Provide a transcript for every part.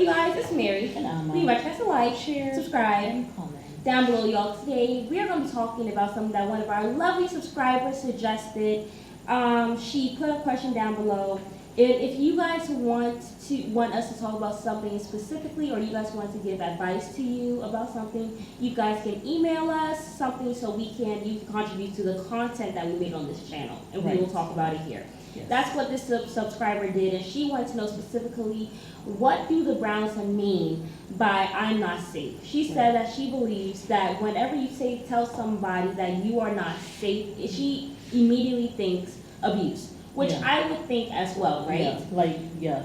guys? It's Mary. And I'm Please press a like, share, subscribe and comment. down below, y'all. Today we are going to be talking about something that one of our lovely subscribers suggested. She put a question down below. If you guys want us to talk about something specifically, or you guys want to give advice to you about something, you guys can email us something so you can contribute to the content that we make on this channel, and we will talk about it here. Yes. That's what this subscriber did, and she wanted to know specifically, what do the Browns mean by "I'm not safe"? She said that she believes that whenever you tell somebody that you are not safe, she immediately thinks abuse, which I would think as well, right?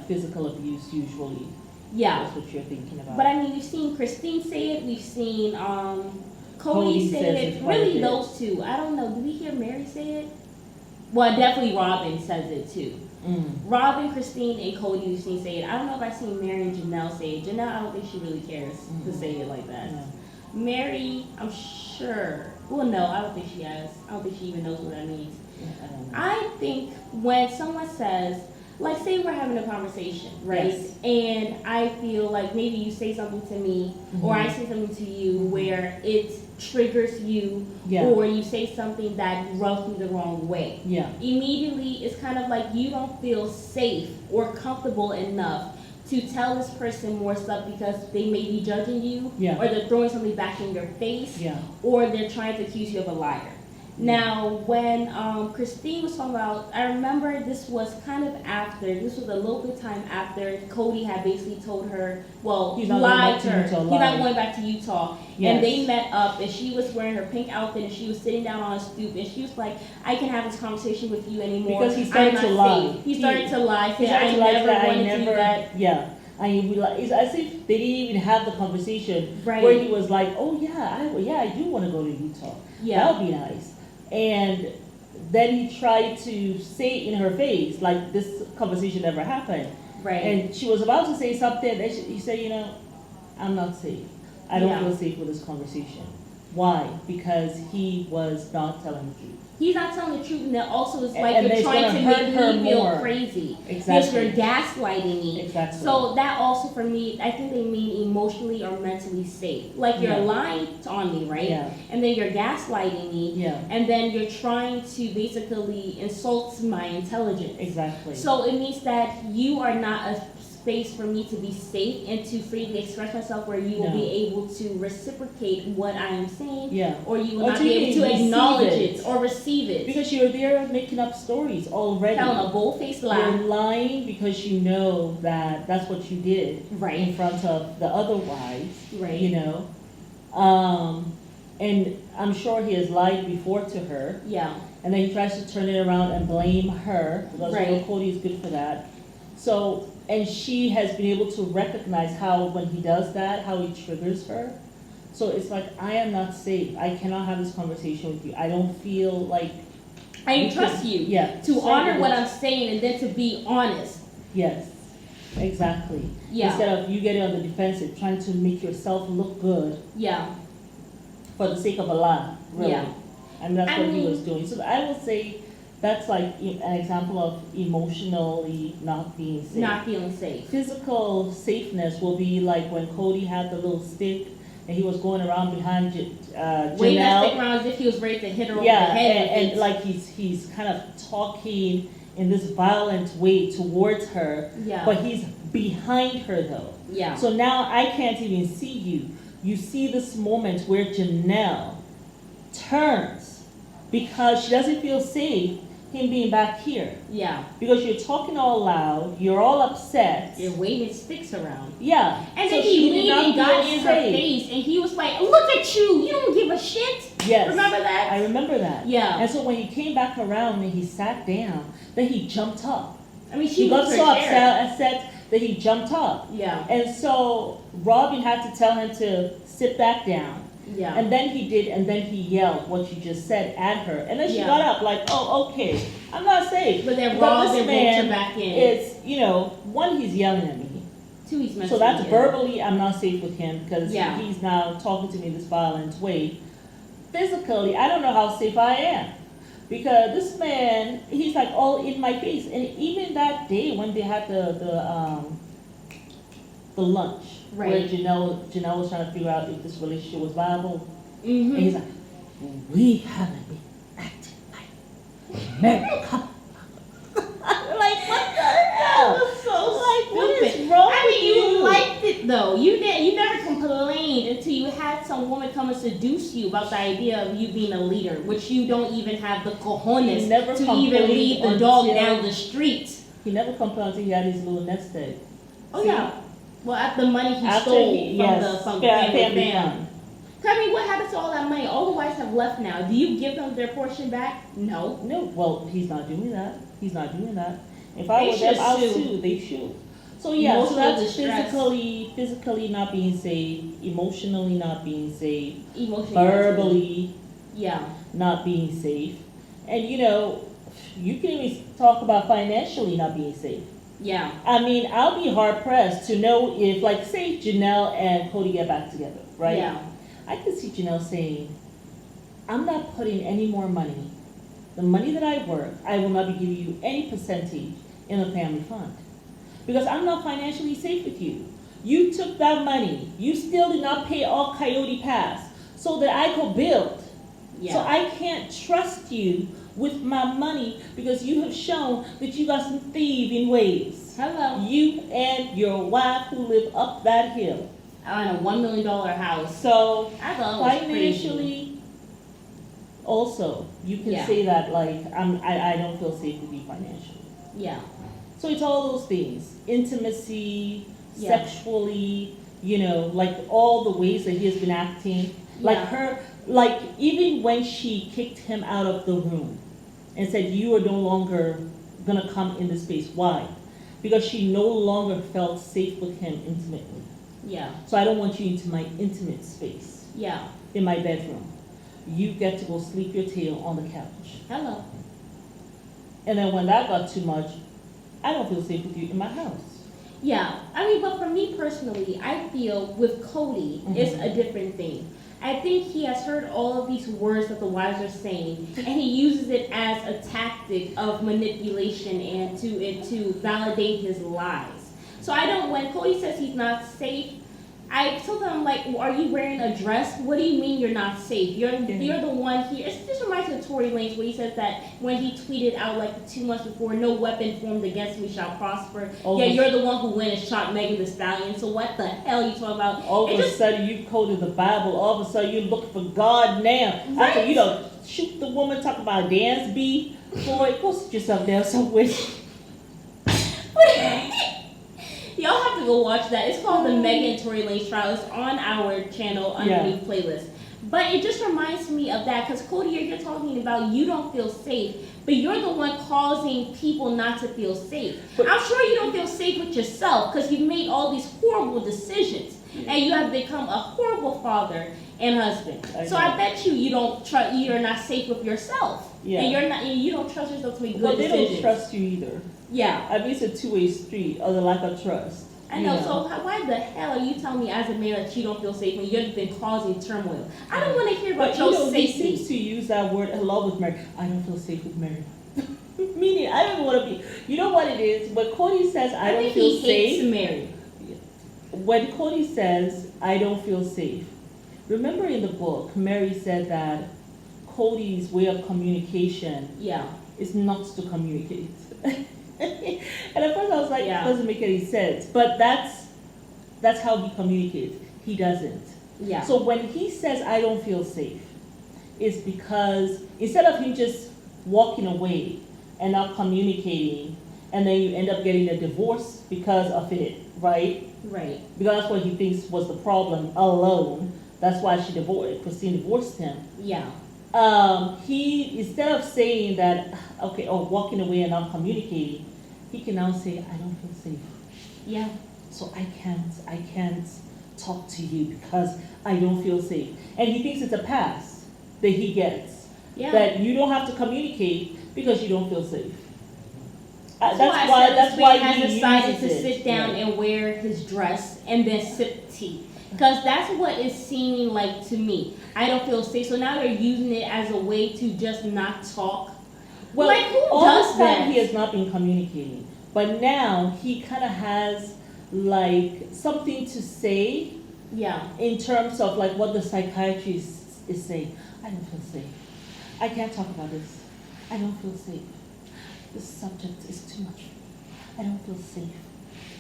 Physical abuse usually. Yeah. That's what you're thinking about. But I mean, we've seen Christine say it, we've seen Cody say it, really those two. I don't know, did we hear Mary say it? Well, definitely Robin says it too. Robin, Christine, and Cody we've seen say it. I don't know if I've seen Mary and Janelle say it. Janelle, I don't think she really cares to say it like that. Yeah. Mary, I'm sure. Well, no, I don't think she has. I don't think she even knows what that means. I don't know. I think when someone says, like, say we're having a conversation, right? Yes. And I feel like maybe you say something to me, or I say something to you where it triggers you, or you say something that rubs me the wrong way. Yeah. Immediately, it's kind of like you don't feel safe or comfortable enough to tell this person more stuff because they may be judging you, or they're throwing something back in your face, or they're trying to accuse you of a liar. Now, when Christine was talking about, I remember this was kind of after, this was a little bit time after Cody had basically told her, well, he lied to her, he's not going back to Utah. Yes. And they met up, and she was wearing her pink outfit, and she was sitting down on a stoop, and she was like, I can't have this conversation with you anymore. Because he started to lie. He started to lie, saying, I never wanted to do that. Yeah. It's as if they didn't even have the conversation where he was like, oh I do want to go to Utah. Yeah. That would be nice. And then he tried to say in her face, like this conversation never happened. Right. And she was about to say something, and he said, I'm not safe. I don't feel safe with this conversation. Why? Because he was not telling the truth. He's not telling the truth, and that also is like you're trying to make me feel crazy. Exactly. You're gaslighting me. Exactly. So that also, for me, I think they mean emotionally or mentally safe. Like you're lying on me, right? Yeah. And then you're gaslighting me. Yeah. And then you're trying to basically insult my intelligence. Exactly. So it means that you are not a space for me to be safe and to freely express myself, where you will be able to reciprocate what I am saying, or you will not be able to acknowledge it or receive it. Because you're there making up stories already. Telling a bold-faced lie. You're lying because you know that that's what you did in front of the other wives, and I'm sure he has lied before to her. Yeah. And then he tries to turn it around and blame her, because Cody is good for that. So, and she has been able to recognize how when he does that, how he triggers her. So it's like, I am not safe. I cannot have this conversation with you. I don't feel like I trust you. Yeah. To honor what I'm saying and then to be honest. Yes. Exactly. Yeah. Instead of you getting on the defensive, trying to make yourself look good. Yeah. For the sake of a lie. Really. Yeah. And that's what he was doing. So I will say that's like an example of emotionally not being safe. Not feeling safe. Physical safeness will be like when Cody had the little stick and he was going around behind Janelle. Waving that stick around as if he was ready to hit her over the head. And like he's kind of talking in this violent way towards her, but he's behind her though. Yeah. So now I can't even see you. You see this moment where Janelle turns because she doesn't feel safe him being back here. Yeah. Because you're talking all loud, you're all upset. You're waving sticks around. Yeah. And then he leaned and got in her face and he was like, look at you, you don't give a shit. Yes. Remember that? I remember that. Yeah. And so when he came back around and he sat down, then he jumped up. I mean, she got so upset that he jumped up. Yeah. And so Robin had to tell him to sit back down. Yeah. And then he did, and then he yelled what you just said at her. And then she got up like, oh, okay, I'm not safe. But then Robin moved her back in. It's, one, he's yelling at me. Two, he's mentally So that's verbally, I'm not safe with him because he's now talking to me this violent way. Physically, I don't know how safe I am. Because this man, he's like all in my face. And even that day when they had the the lunch, where Right. Janelle was trying to figure out if this relationship was viable, Mm-hmm. and he's like, we haven't been acting like married couple. Like, what the hell? That was so Like, what stupid. is wrong I mean, with you you? liked it though. You never complained until you had some woman come and seduce you about the idea of you being a leader, which you don't even have the He cojones never to even complained lead the dog until- down the street. He never complained until he had his little nest egg. Oh See? yeah. Well, at the money he After stole he- from yes, the family family fam. fund. I mean, what happens to all that money? All the wives have left now. Do you give them their portion back? No. No, well, he's not doing that. He's not doing that. If I They were them, should I'll sue. sue. They should. So yeah, so Emotional that's distress. physically not being safe, emotionally not being safe, Emotionally. verbally Yeah. not being safe, and you can even talk about financially not being safe. Yeah. I mean, I'll be hard pressed to know if, like, say Janelle and Cody get back together, right? Yeah. I can see Janelle saying, I'm not putting any more money. The money that I work, I will not be giving you any percentage in the family fund. Because I'm not financially safe with you. You took that money. You still did not pay off Coyote Pass so that I could build. Yeah. So I can't trust you with my money because you have shown that you got some thieving ways. Hello. You and your wife who live up that hill. On a $1 million house. So I thought it was crazy. financially, also, you can Yeah. say that, like, I don't feel safe with you financially. Yeah. So it's all those things, intimacy, Yeah. sexually, like all the ways that he has been acting. Like Yeah. like even when she kicked him out of the room and said, you are no longer gonna come in this space. Why? Because she no longer felt safe with him intimately. Yeah. So I don't want you into my intimate space, Yeah. in my bedroom. You get to go sleep your tail on the couch. Hello. And then when that got too much, I don't feel safe with you in my house. Yeah. I mean, but for me personally, I feel with Cody, it's a different thing. I think he has heard all of these words that the wives are saying, and he uses it as a tactic of manipulation and to validate his lies. So I don't. When Cody says he's not safe, I told him, like, are you wearing a dress? What do you mean you're not safe? You're the one here. This reminds me of Tory Lanez, where he says that when he tweeted out like 2 months before, no weapon formed against me shall prosper. Oh, Yeah, you're the one who went and shot Megan Thee Stallion. So what the hell are you talking about? All of a sudden you quoted the Bible. All of a sudden you're looking for God now. Right. After shoot the woman, talk about dance beat. Boy, go sit yourself down somewhere. Y'all have to go watch that. It's called the Megan and Tory Lanez trial. It's on our channel underneath playlist. But it just reminds me of that because Cody, you're talking about you don't feel safe, but you're the one causing people not to feel safe. I'm sure you don't feel safe with yourself because you've made all these horrible decisions and you have become a horrible father and husband. So I bet you're not safe with yourself. Yeah. And you don't trust yourself to make good But they decisions. don't trust you either. Yeah. I mean, it's a two-way street of the lack of trust. I know, so why the hell are you telling me as a man that you don't feel safe when you've been causing turmoil? I don't want to hear about your He safety. seems to use that word a lot with Mary. I don't feel safe with Mary. Meaning, I don't want to be. You know what it is? When Cody says, I don't feel he hates safe. Mary. When Cody says, I don't feel safe, remember in the book, Mary said that Cody's way of communication is not to communicate. And at first I was like, it doesn't make any sense. But that's how he communicates. He doesn't. Yeah. So when he says, I don't feel safe, it's because instead of him just walking away and not communicating, and then you end up getting a divorce because of it, right? Right. Because that's what he thinks was the problem alone. That's why Christine divorced him. Yeah. He, instead of saying that, okay, or walking away and not communicating, he can now say, I don't feel safe. Yeah. So I can't talk to you because I don't feel safe. And he thinks it's a pass that he gets. Yeah. That you don't have to communicate because you don't feel safe. That's why he has decided to sit down and wear his dress and then sip tea. Because that's what it's seeming like to me. I don't feel safe. So now they're using it as a way to just not talk. Well, like, who all does this time that? he has not been communicating. But now he kind of has like something to say Yeah. in terms of like what the psychiatrist is saying. I don't feel safe. I can't talk about this. I don't feel safe. This subject is too much. I don't feel safe.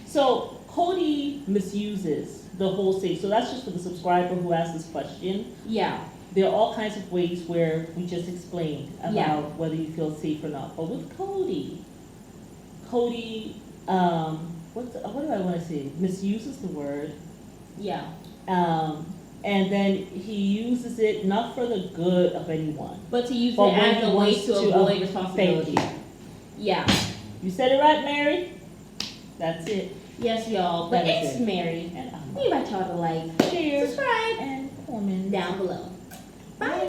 So Cody misuses the whole safe. So that's just for the subscriber who asked this question. Yeah. There are all kinds of ways where we just explained about Yeah. whether you feel safe or not. But with Cody, what do I want to say? Misuses the word. Yeah. And then he uses it not for the good of anyone. But to use But it when as he a way wants to to avoid responsibility. thank Yeah. You said it right, Mary? That's it. Yes, y'all. But That is it's it. Mary. And We invite y'all to like, share, subscribe and comment down below. Bye.